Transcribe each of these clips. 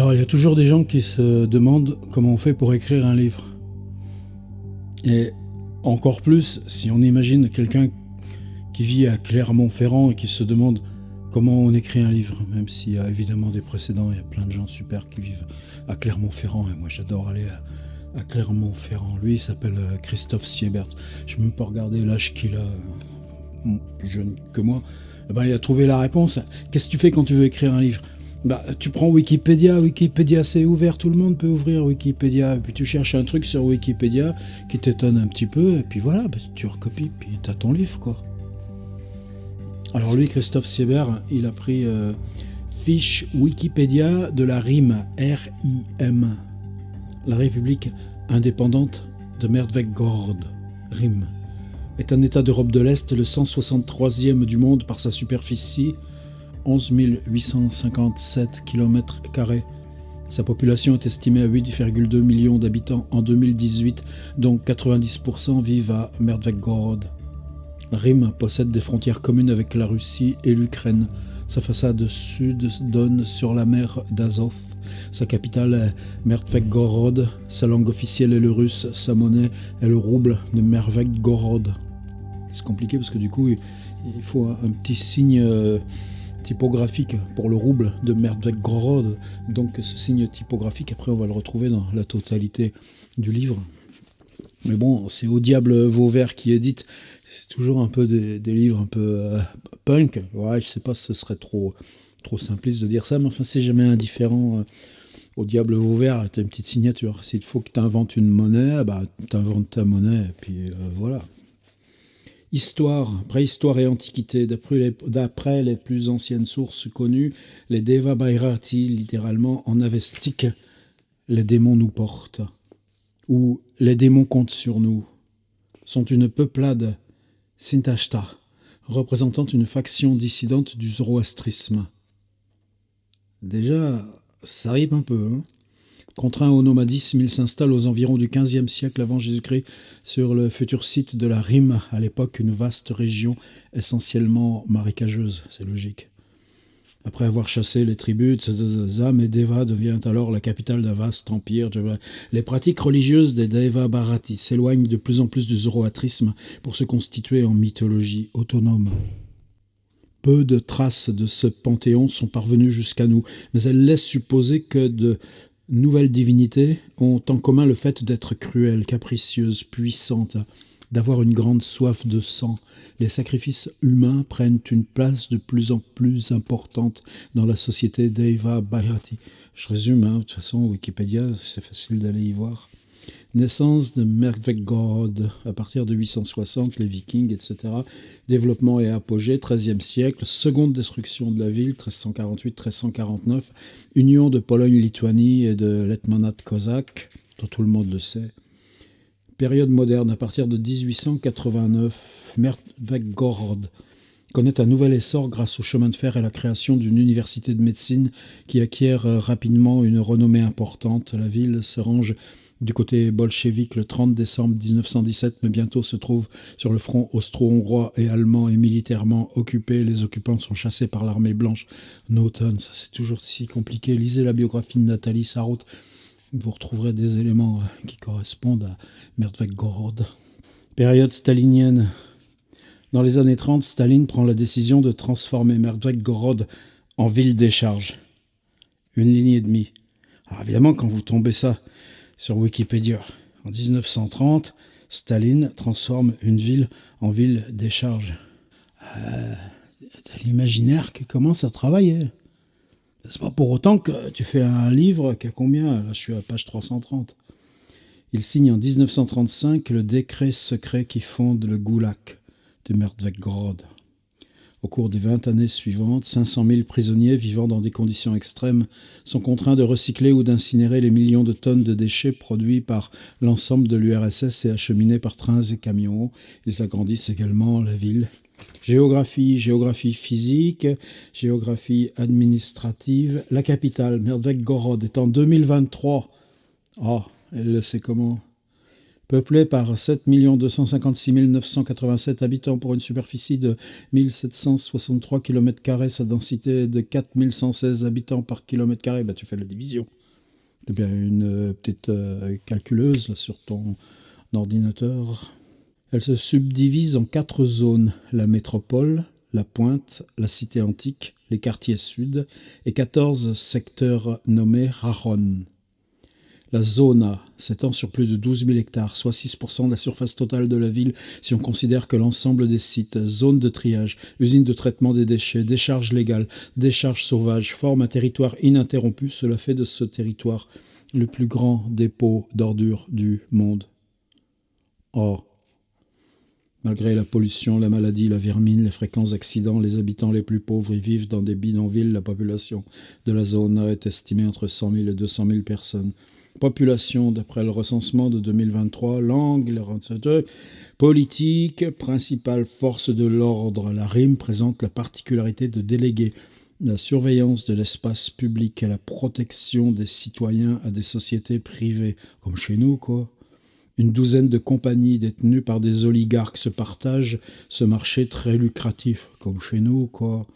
Alors, il y a toujours des gens qui se demandent comment on fait pour écrire un livre. Et encore plus, si on imagine quelqu'un qui vit à Clermont-Ferrand et qui se demande comment on écrit un livre, même s'il y a évidemment des précédents, il y a plein de gens super qui vivent à Clermont-Ferrand, et moi j'adore aller à Clermont-Ferrand. Lui, il s'appelle Christophe Siebert. Je ne peux même pas regarder l'âge qu'il a, plus jeune que moi. Eh ben, il a trouvé la réponse. Qu'est-ce que tu fais quand tu veux écrire un livre ? Tu prends Wikipédia, c'est ouvert, tout le monde peut ouvrir Wikipédia, et puis tu cherches un truc sur Wikipédia qui t'étonne un petit peu, et puis voilà, tu recopies, puis t'as ton livre, quoi. Alors lui, Christophe Siebert, il a pris fiche Wikipédia de la RIM, R-I-M, la République indépendante de Merdvekgorod. RIM est un État d'Europe de l'Est, le 163e du monde par sa superficie, 11 857 km². Sa population est estimée à 8,2 millions d'habitants en 2018, dont 90% vivent à Merdvekgorod. Rym possède des frontières communes avec la Russie et l'Ukraine. Sa façade sud donne sur la mer d'Azov. Sa capitale est Merdvekgorod. Sa langue officielle est le russe. Sa monnaie est le rouble de Merdvekgorod. C'est compliqué parce que du coup, il faut un petit signe typographique pour le rouble de Merdvekgorod. Donc ce signe typographique, après on va le retrouver dans la totalité du livre. Mais bon, c'est Au Diable Vauvert qui édite. C'est toujours un peu des livres un peu punk. Ouais, je sais pas si ce serait trop simpliste de dire ça, mais enfin c'est jamais indifférent. Au Diable Vauvert, t'as une petite signature. S'il faut que tu inventes une monnaie, tu inventes ta monnaie, et puis voilà. Histoire, préhistoire et antiquité. D'après les plus anciennes sources connues, les Deva Bhairati, littéralement en avestique, les démons nous portent, ou les démons comptent sur nous, sont une peuplade Sintashta, représentant une faction dissidente du zoroastrisme. Déjà, ça rime un peu, hein. Contraint au nomadisme, il s'installe aux environs du XVe siècle avant Jésus-Christ sur le futur site de la Rime, à l'époque une vaste région essentiellement marécageuse, c'est logique. Après avoir chassé les tribus, Medeva devient alors la capitale d'un vaste empire. Les pratiques religieuses des Deva Bharati s'éloignent de plus en plus du zoroastrisme pour se constituer en mythologie autonome. Peu de traces de ce panthéon sont parvenues jusqu'à nous, mais elles laissent supposer que de nouvelles divinités ont en commun le fait d'être cruelles, capricieuses, puissantes, d'avoir une grande soif de sang. Les sacrifices humains prennent une place de plus en plus importante dans la société Deva Bharati. Je résume, de toute façon, Wikipédia, c'est facile d'aller y voir. Naissance de Merdvekgorod, à partir de 860, les Vikings, etc. Développement et apogée, XIIIe siècle. Seconde destruction de la ville, 1348-1349. Union de Pologne-Lituanie et de l'Hetmanat cosaque, dont tout le monde le sait. Période moderne, à partir de 1889, Merdvekgorod connaît un nouvel essor grâce au chemin de fer et la création d'une université de médecine qui acquiert rapidement une renommée importante. La ville se range du côté bolchevique le 30 décembre 1917, mais bientôt se trouve sur le front austro-hongrois et allemand et militairement occupé. Les occupants sont chassés par l'armée blanche en automne. Ça, c'est toujours si compliqué. Lisez la biographie de Nathalie Sarraute. Vous retrouverez des éléments qui correspondent à Merdvekgorod. Période stalinienne. Dans les années 30, Staline prend la décision de transformer Merdvekgorod en ville-décharge. 1,5 ligne. Alors évidemment, quand vous tombez ça sur Wikipédia, en 1930, Staline transforme une ville en ville-décharge. T'as l'imaginaire qui commence à travailler. C'est pas pour autant que tu fais un livre qui a combien ? Là, je suis à page 330. Il signe en 1935 le décret secret qui fonde le goulag de Merdvekgorod. Au cours des 20 années suivantes, 500 000 prisonniers vivant dans des conditions extrêmes sont contraints de recycler ou d'incinérer les millions de tonnes de déchets produits par l'ensemble de l'URSS et acheminés par trains et camions. Ils agrandissent également la ville. Géographie physique, géographie administrative. La capitale, Merdvekgorod, est en 2023. Elle le sait comment ? Peuplée par 7 256 987 habitants pour une superficie de 1763 km², sa densité est de 4116 habitants par km², tu fais la division. Eh bien, une petite calculeuse là, sur ton ordinateur. Elle se subdivise en 4 zones: la métropole, la pointe, la cité antique, les quartiers sud et 14 secteurs nommés Rajon. La zone A s'étend sur plus de 12 000 hectares, soit 6% de la surface totale de la ville si on considère que l'ensemble des sites, zones de triage, usines de traitement des déchets, décharges légales, décharges sauvages forment un territoire ininterrompu. Cela fait de ce territoire le plus grand dépôt d'ordures du monde. Or, malgré la pollution, la maladie, la vermine, les fréquents accidents, les habitants les plus pauvres y vivent dans des bidonvilles. La population de la zone A est estimée entre 100 000 et 200 000 personnes. Population, d'après le recensement de 2023, langue, politique, principale force de l'ordre. La RIM présente la particularité de déléguer la surveillance de l'espace public et la protection des citoyens à des sociétés privées, comme chez nous, quoi. Une douzaine de compagnies détenues par des oligarques se partagent ce marché très lucratif, comme chez nous, quoi.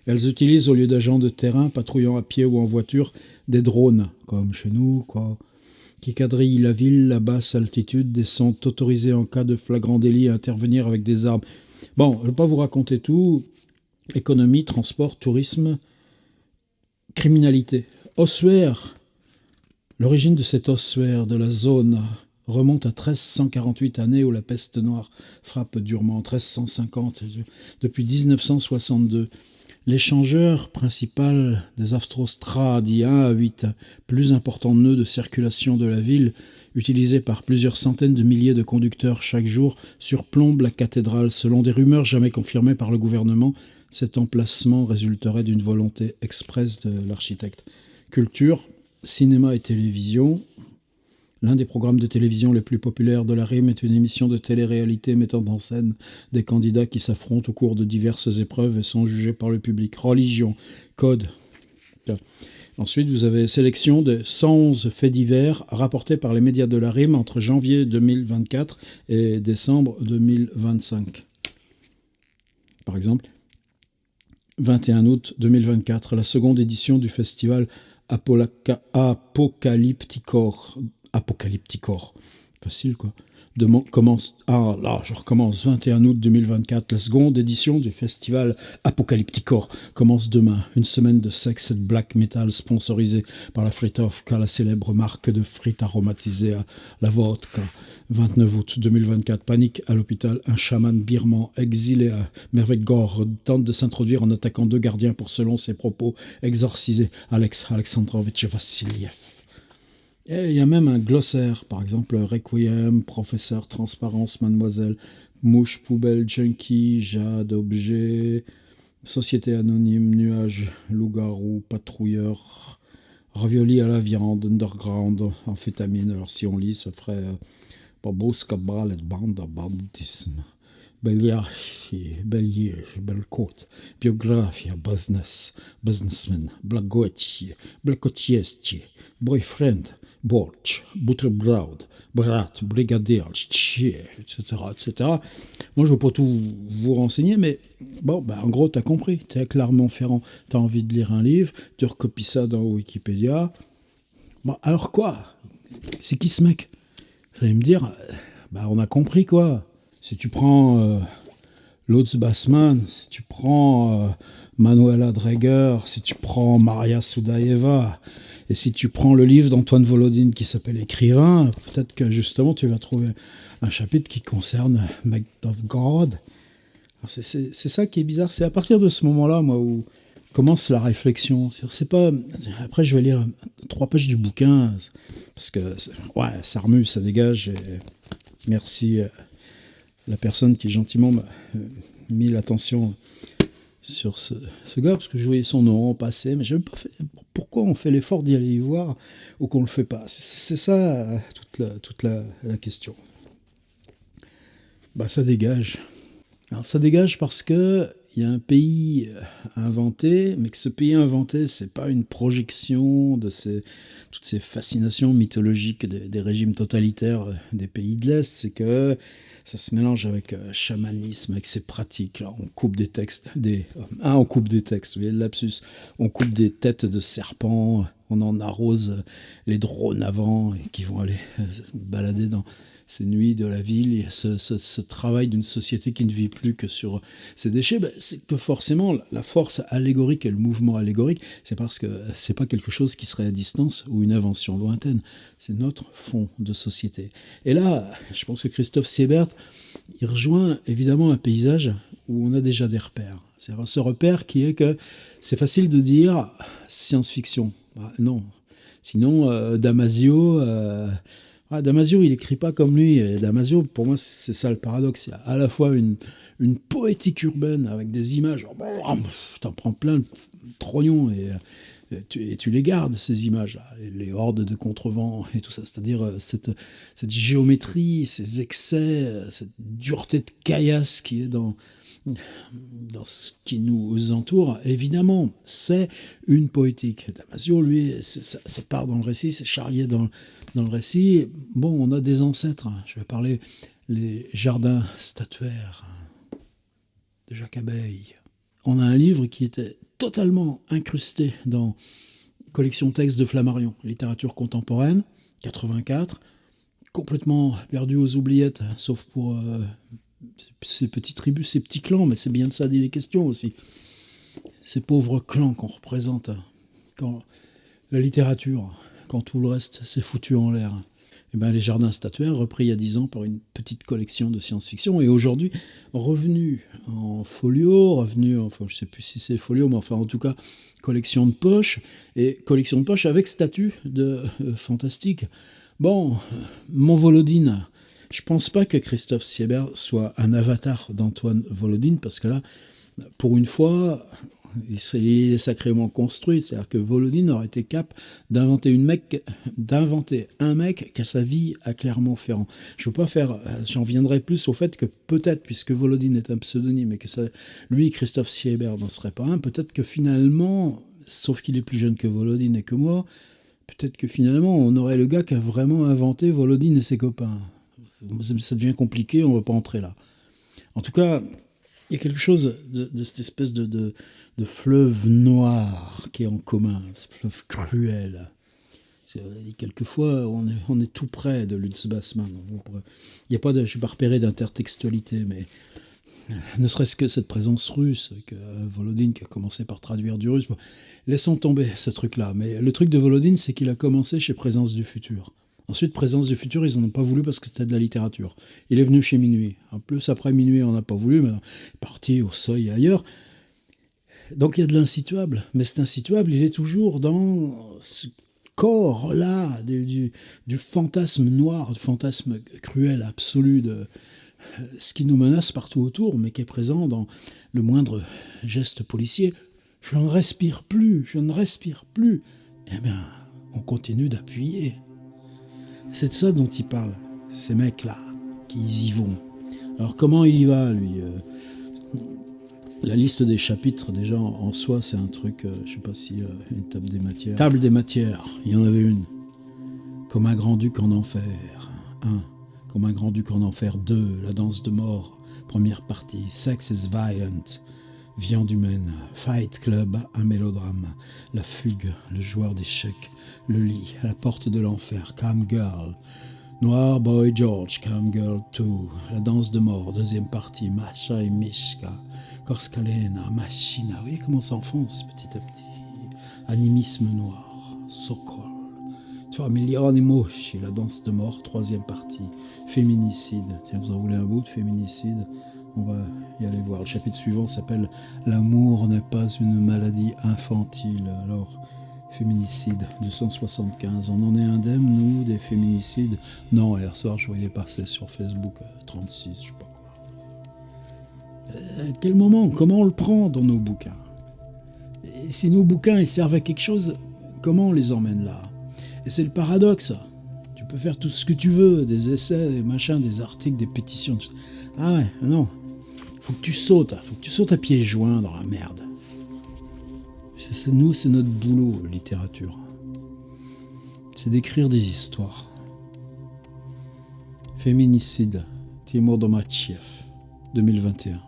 Elles utilisent, au lieu d'agents de terrain patrouillant à pied ou en voiture, des drones, comme chez nous, quoi, qui quadrillent la ville à basse altitude et sont autorisés en cas de flagrant délit à intervenir avec des armes. Bon, je ne vais pas vous raconter tout. Économie, transport, tourisme, criminalité. Ossuaire. L'origine de cet ossuaire de la zone remonte à 1348, année où la peste noire frappe durement, 1350, depuis 1962. L'échangeur principal des Autostradi 1 à 8, plus important nœud de circulation de la ville, utilisé par plusieurs centaines de milliers de conducteurs chaque jour, surplombe la cathédrale. Selon des rumeurs jamais confirmées par le gouvernement, cet emplacement résulterait d'une volonté expresse de l'architecte. Culture, cinéma et télévision. L'un des programmes de télévision les plus populaires de la RIM est une émission de télé-réalité mettant en scène des candidats qui s'affrontent au cours de diverses épreuves et sont jugés par le public. Religion, code. Ensuite, vous avez sélection de 111 faits divers rapportés par les médias de la RIM entre janvier 2024 et décembre 2025. Par exemple, 21 août 2024, la seconde édition du festival Apocalypticor, facile quoi, je recommence. 21 août 2024, la seconde édition du festival Apocalypticor commence demain. Une semaine de sexe et de black metal sponsorisée par la Fritovka, la célèbre marque de frites aromatisées à la vodka. 29 août 2024, panique à l'hôpital. Un chaman birman exilé à Mervedgor tente de s'introduire en attaquant 2 gardiens pour, selon ses propos, exorciser Alexandrovitch Vassiliev. Et il y a même un glossaire, par exemple Requiem, Professeur, Transparence, Mademoiselle, Mouche, Poubelle, Junkie, Jade, Objet, Société Anonyme, Nuage, Loup-garou, Patrouilleur, Ravioli à la viande, Underground, Amphétamine. Alors si on lit, ça ferait Babuska, Ballet, Banda, Banditisme, Beliarchi, Beliège, Belcote, Biographia, Business, Businessman, Blagotier, Blacotiesti, Boyfriend, Borch, Butterbrod, Brat, Brigadier, etc., etc. Moi, je ne veux pas tout vous renseigner, mais bon, en gros, tu as compris. Tu es à Clermont-Ferrand, tu as envie de lire un livre, tu recopies ça dans Wikipédia. Bon, alors quoi? C'est qui ce mec? Vous allez me dire, on a compris quoi. Si tu prends Lutz Bassmann, si tu prends Manuela Dreger, si tu prends Maria Soudaeva, et si tu prends le livre d'Antoine Volodine qui s'appelle Écrivain, peut-être que justement tu vas trouver un chapitre qui concerne Mect of God. C'est ça qui est bizarre. C'est à partir de ce moment-là, moi, où commence la réflexion. C'est pas. Après, je vais lire 3 pages du bouquin parce que ça remue, ça dégage. Et merci à la personne qui gentiment m'a mis l'attention sur ce gars, parce que je voyais son nom passer, mais je n'avais pas fait. Pourquoi on fait l'effort d'y aller y voir ou qu'on ne le fait pas? C'est ça toute la question. Ça dégage. Alors ça dégage parce que il y a un pays inventé, mais que ce pays inventé, c'est pas une projection de toutes ces fascinations mythologiques des régimes totalitaires des pays de l'Est, c'est que ça se mélange avec chamanisme, avec ses pratiques. Là, on coupe des textes, vous voyez le lapsus, on coupe des têtes de serpents on en arrose les drones avant et qui vont aller balader dans ces nuits de la ville. Il y a ce travail d'une société qui ne vit plus que sur ces déchets. C'est que forcément, la force allégorique et le mouvement allégorique, c'est parce que c'est pas quelque chose qui serait à distance ou une invention lointaine. C'est notre fond de société. Et là, je pense que Christophe Siebert, il rejoint évidemment un paysage où on a déjà des repères. C'est ce repère qui est que c'est facile de dire science-fiction. Non. Sinon, Damasio... Damasio, il écrit pas comme lui. Et Damasio, pour moi, c'est ça le paradoxe. Il y a à la fois une poétique urbaine avec des images. T'en prends plein le trognon et tu les gardes, ces images-là. Les hordes de contrevents et tout ça. C'est-à-dire cette géométrie, ces excès, cette dureté de caillasse qui est dans ce qui nous entoure. Évidemment, c'est une poétique. Damasio, lui, ça part dans le récit, c'est charrié dans le récit. Bon, on a des ancêtres. Je vais parler les jardins statuaires de Jacques Abeille. On a un livre qui était totalement incrusté dans collection texte de Flammarion, littérature contemporaine, 84, complètement perdu aux oubliettes, sauf pour ces petits tribus, ces petits clans, mais c'est bien de ça qu'il est question aussi. Ces pauvres clans qu'on représente quand la littérature, quand tout le reste s'est foutu en l'air. Et ben, les jardins statuaires, repris il y a 10 ans par une petite collection de science-fiction, et aujourd'hui revenu en folio, enfin je sais plus si c'est folio, mais enfin en tout cas collection de poche, et collection de poche avec statut de fantastique. Bon, mon Volodine, je pense pas que Christophe Siebert soit un avatar d'Antoine Volodine, parce que là, pour une fois, il est sacrément construit. C'est-à-dire que Volodine aurait été capable d'inventer un mec qui a sa vie à Clermont-Ferrand. J'en viendrai plus au fait que peut-être, puisque Volodine est un pseudonyme et que lui, Christophe Siebert, n'en serait pas un, peut-être que finalement, sauf qu'il est plus jeune que Volodine et que moi, peut-être que finalement, on aurait le gars qui a vraiment inventé Volodine et ses copains. Ça devient compliqué, on ne va pas entrer là. En tout cas, il y a quelque chose de cette espèce de fleuve noir qui est en commun, ce fleuve cruel. Quelquefois, on est tout près de Lutz Bassmann. Je ne suis pas repéré d'intertextualité, mais ne serait-ce que cette présence russe, avec Volodine qui a commencé par traduire du russe. Bon, laissons tomber ce truc-là. Mais le truc de Volodine, c'est qu'il a commencé chez Présence du Futur. Ensuite, Présence du Futur, ils n'en ont pas voulu parce que c'était de la littérature. Il est venu chez Minuit. En plus, après Minuit, on n'a pas voulu, mais il est parti au Seuil et ailleurs. Donc il y a de l'insituable. Mais cet insituable, il est toujours dans ce corps-là du fantasme noir, du fantasme cruel, absolu, de ce qui nous menace partout autour, mais qui est présent dans le moindre geste policier. Je ne respire plus. Eh bien, on continue d'appuyer. C'est de ça dont il parle, ces mecs-là, qui y vont. Alors comment il y va, lui La liste des chapitres, déjà, en soi, c'est un truc, je sais pas si une table des matières. Table des matières, il y en avait une. Comme un grand-duc en enfer. 1. Comme un grand-duc en enfer. 2. La danse de mort. Première partie. Sex is violent. Viande humaine. Fight Club, un mélodrame. La fugue, le joueur d'échecs. Le lit, la porte de l'enfer. Cam Girl. Noir Boy George, Cam Girl 2. La danse de mort, deuxième partie. Masha et Mishka. Korskalena, Machina. Vous voyez comment ça enfonce petit à petit. Animisme noir. Sokol. Milioni Moshi, la danse de mort, troisième partie. Féminicide. Tiens, vous en voulez un bout de féminicide? On va y aller voir. Le chapitre suivant s'appelle « L'amour n'est pas une maladie infantile ». Alors, féminicide, 275. On en est indemne, nous, des féminicides? Non, hier soir, je voyais passer sur Facebook 36, je sais pas quoi. À quel moment? Comment on le prend dans nos bouquins? Et si nos bouquins ils servent à quelque chose, comment on les emmène là? Et c'est le paradoxe. Tu peux faire tout ce que tu veux, des essais, des machins, des articles, des pétitions. Ah ouais, non. Faut que tu sautes à pieds joints dans la merde. Nous, c'est notre boulot, littérature. C'est d'écrire des histoires. Féminicide, Timur Domatchev, 2021.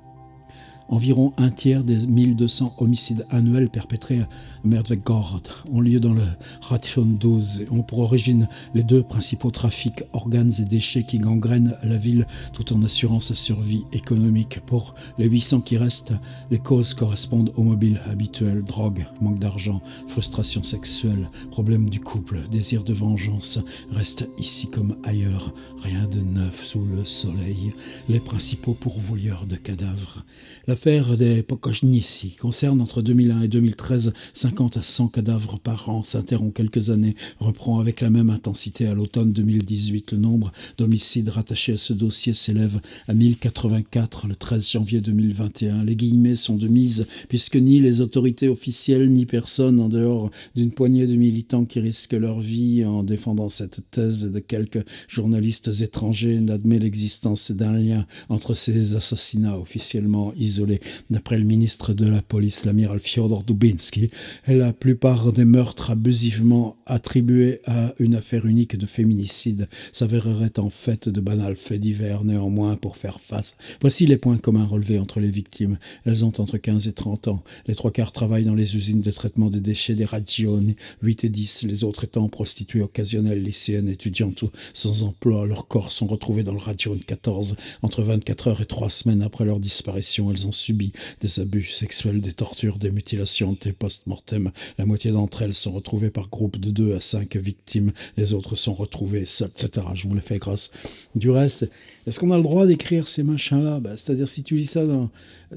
environ un tiers des 1200 homicides annuels perpétrés à Merdvegorod ont lieu dans le Ration 12 et ont pour origine les deux principaux trafics, organes et déchets qui gangrènent la ville tout en assurant sa survie économique. Pour les 800 qui restent, les causes correspondent aux mobiles habituels, drogue, manque d'argent, frustration sexuelle, problème du couple, désir de vengeance. Reste ici comme ailleurs, rien de neuf sous le soleil, les principaux pourvoyeurs de cadavres. L'affaire des Pokojnici concerne entre 2001 et 2013 50 à 100 cadavres par an, s'interrompt quelques années, reprend avec la même intensité à l'automne 2018. Le nombre d'homicides rattachés à ce dossier s'élève à 1084 le 13 janvier 2021. Les guillemets sont de mise puisque ni les autorités officielles ni personne en dehors d'une poignée de militants qui risquent leur vie en défendant cette thèse de quelques journalistes étrangers n'admet l'existence d'un lien entre ces assassinats officiellement isolés. D'après le ministre de la police, l'amiral Fyodor Dubinsky, la plupart des meurtres abusivement attribués à une affaire unique de féminicide s'avéreraient en fait de banals faits divers. Néanmoins, pour faire face, voici les points communs relevés entre les victimes. Elles ont entre 15 et 30 ans. Les trois quarts travaillent dans les usines de traitement des déchets des Regioni, 8 et 10, les autres étant prostituées occasionnelles, lycéennes, étudiantes ou sans emploi. Leurs corps sont retrouvés dans le Region 14. Entre 24 heures et 3 semaines après leur disparition, elles ont subi des abus sexuels, des tortures, des mutilations, des post-mortem. La moitié d'entre elles sont retrouvées par groupe de 2 à 5 victimes. Les autres sont retrouvées seules, etc. Je vous le fais grâce. Du reste, est-ce qu'on a le droit d'écrire ces machins-là? C'est-à-dire, si tu lis ça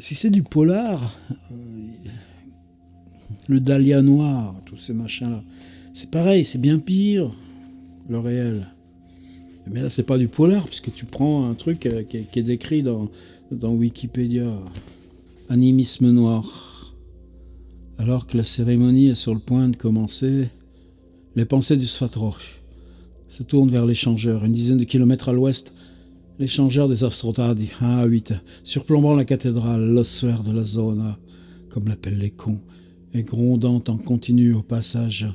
si c'est du polar, le Dahlia noir, tous ces machins-là, c'est pareil, c'est bien pire, le réel. Mais là, c'est pas du polar, puisque tu prends un truc qui est décrit dans Wikipédia. Animisme noir. Alors que la cérémonie est sur le point de commencer, les pensées du Sfatroch se tournent vers l'échangeur. Une dizaine de kilomètres à l'ouest, l'échangeur des Astrotadi, A8, surplombant la cathédrale, l'ossuaire de la zone, comme l'appellent les cons, et grondant en continu au passage.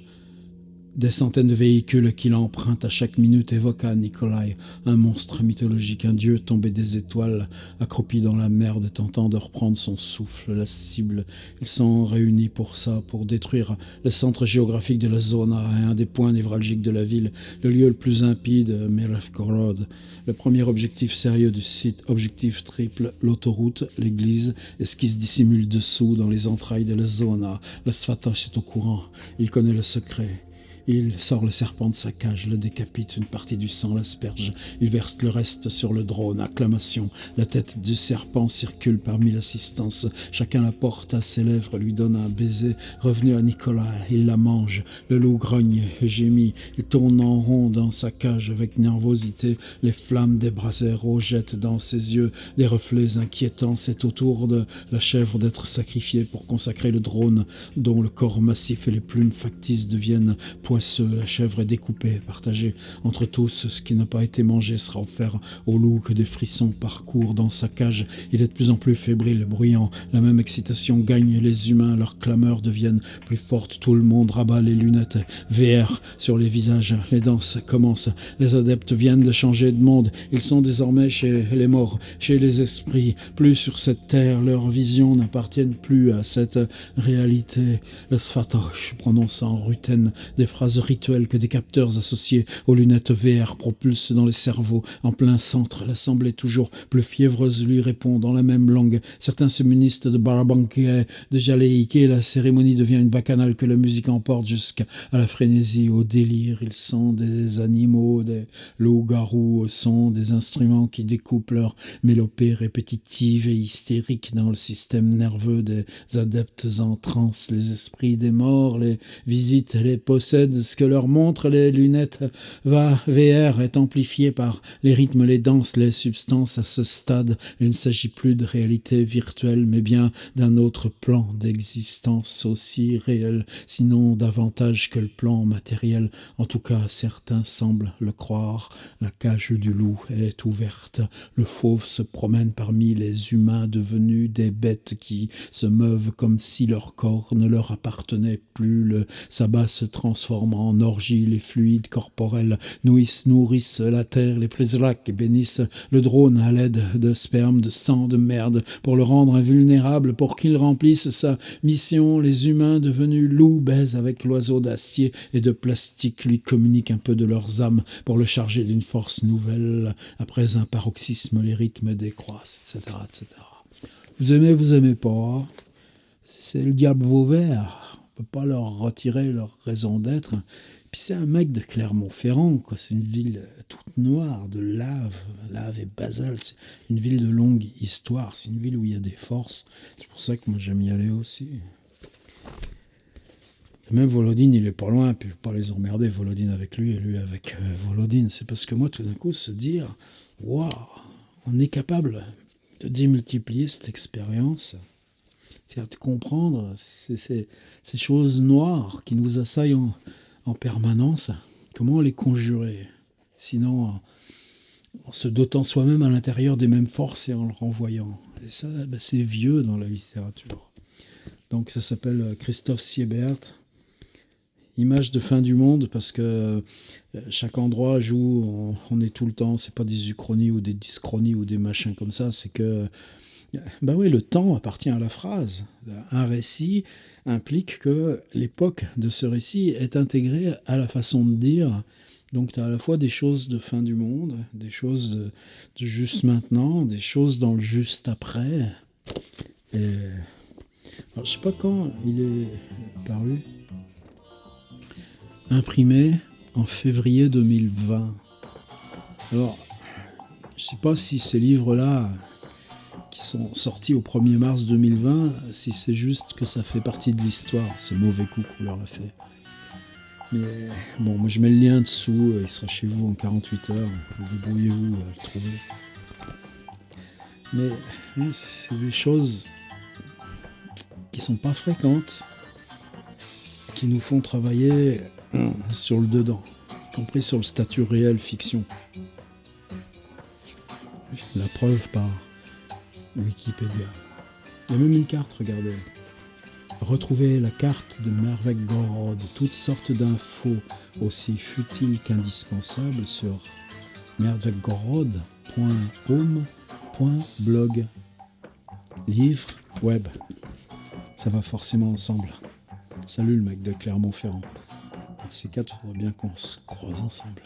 Des centaines de véhicules qui l'empruntent à chaque minute évoquent à Nikolai un monstre mythologique, un dieu tombé des étoiles, accroupi dans la merde, tentant de reprendre son souffle. La cible, ils sont réunis pour ça, pour détruire le centre géographique de la zona et un des points névralgiques de la ville, le lieu le plus impide, Merevgorod. Le premier objectif sérieux du site, objectif triple, l'autoroute, l'église, et ce qui se dissimule dessous dans les entrailles de la zona. Le Sfatosh est au courant, il connaît le secret. Il sort le serpent de sa cage, le décapite, une partie du sang l'asperge. Il verse le reste sur le drone. Acclamation. La tête du serpent circule parmi l'assistance. Chacun la porte à ses lèvres, lui donne un baiser. Revenu à Nicolas, il la mange. Le loup grogne et gémit. Il tourne en rond dans sa cage avec nervosité. Les flammes des brasero jettent dans ses yeux des reflets inquiétants. C'est au tour de la chèvre d'être sacrifiée pour consacrer le drone, dont le corps massif et les plumes factices deviennent poisseux. La chèvre est découpée, partagée entre tous. Ce qui n'a pas été mangé sera offert au loup que des frissons parcourent dans sa cage. Il est de plus en plus fébrile, bruyant. La même excitation gagne les humains. Leurs clameurs deviennent plus fortes. Tout le monde rabat les lunettes VR sur les visages. Les danses commencent. Les adeptes viennent de changer de monde. Ils sont désormais chez les morts, chez les esprits. Plus sur cette terre, leurs visions n'appartiennent plus à cette réalité. Le Sfatosh prononce en rutaine des phrases rituelles que des capteurs associés aux lunettes VR propulsent dans les cerveaux. En plein centre, l'assemblée toujours plus fiévreuse lui répond dans la même langue. Certains se munissent de barabanquets, de jaleïques, et la cérémonie devient une bacchanale que la musique emporte jusqu'à la frénésie, au délire. Ils sont des animaux, des loups-garous au son des instruments qui découpent leur mélopée répétitive et hystérique dans le système nerveux des adeptes en transe. Les esprits des morts les visitent, les possèdent. Ce que leur montrent les lunettes VR est amplifié par les rythmes, les danses, les substances. À ce stade, il ne s'agit plus de réalité virtuelle, mais bien d'un autre plan d'existence aussi réel, sinon davantage que le plan matériel. En tout cas, certains semblent le croire. La cage du loup est ouverte. Le fauve se promène parmi les humains devenus des bêtes qui se meuvent comme si leur corps ne leur appartenait plus. Le sabbat se transforme transforment en orgie les fluides corporels, nourrissent la terre, les Prizrak et bénissent le drone à l'aide de sperme, de sang, de merde, pour le rendre invulnérable, pour qu'il remplisse sa mission. Les humains devenus loups baisent avec l'oiseau d'acier et de plastique, lui communiquent un peu de leurs âmes pour le charger d'une force nouvelle. Après un paroxysme, les rythmes décroissent, etc., etc. Vous aimez pas, c'est le diable Vauvert. On peut pas leur retirer leur raison d'être. Puis c'est un mec de Clermont-Ferrand, quoi. C'est une ville toute noire, de lave et basalte. C'est une ville de longue histoire. C'est une ville où il y a des forces. C'est pour ça que moi j'aime y aller aussi. Même Volodine, il est pas loin, puis je peux pas les emmerder, Volodine avec lui et lui avec Volodine. C'est parce que moi, tout d'un coup, se dire, waouh, on est capable de démultiplier cette expérience, c'est-à-dire de comprendre ces choses noires qui nous assaillent en permanence, comment les conjurer, sinon en se dotant soi-même à l'intérieur des mêmes forces et en le renvoyant. Et ça, c'est vieux dans la littérature. Donc ça s'appelle Christophe Siebert, Image de fin du monde, parce que chaque endroit joue, on est tout le temps, c'est pas des uchronies ou des dyschronies ou des machins comme ça, c'est que oui, le temps appartient à la phrase. Un récit implique que l'époque de ce récit est intégrée à la façon de dire. Donc tu as à la fois des choses de fin du monde, des choses de juste maintenant, des choses dans le juste après. Et alors, je sais pas quand il est paru. Imprimé en février 2020. Alors, je sais pas si ces livres-là qui sont sortis au 1er mars 2020, si c'est juste que ça fait partie de l'histoire, ce mauvais coup qu'on leur a fait. Mais bon, moi je mets le lien dessous, il sera chez vous en 48 heures, vous débrouillez-vous à le trouver. Mais c'est des choses qui sont pas fréquentes, qui nous font travailler sur le dedans, y compris sur le statut réel fiction. La preuve par Wikipédia. Il y a même une carte, regardez. Retrouvez la carte de Mervegorod, toutes sortes d'infos aussi futiles qu'indispensables sur mervegorod.home.blog. Livre, web, ça va forcément ensemble. Salut le mec de Clermont-Ferrand. Ces quatre, il faudrait bien qu'on se croise ensemble.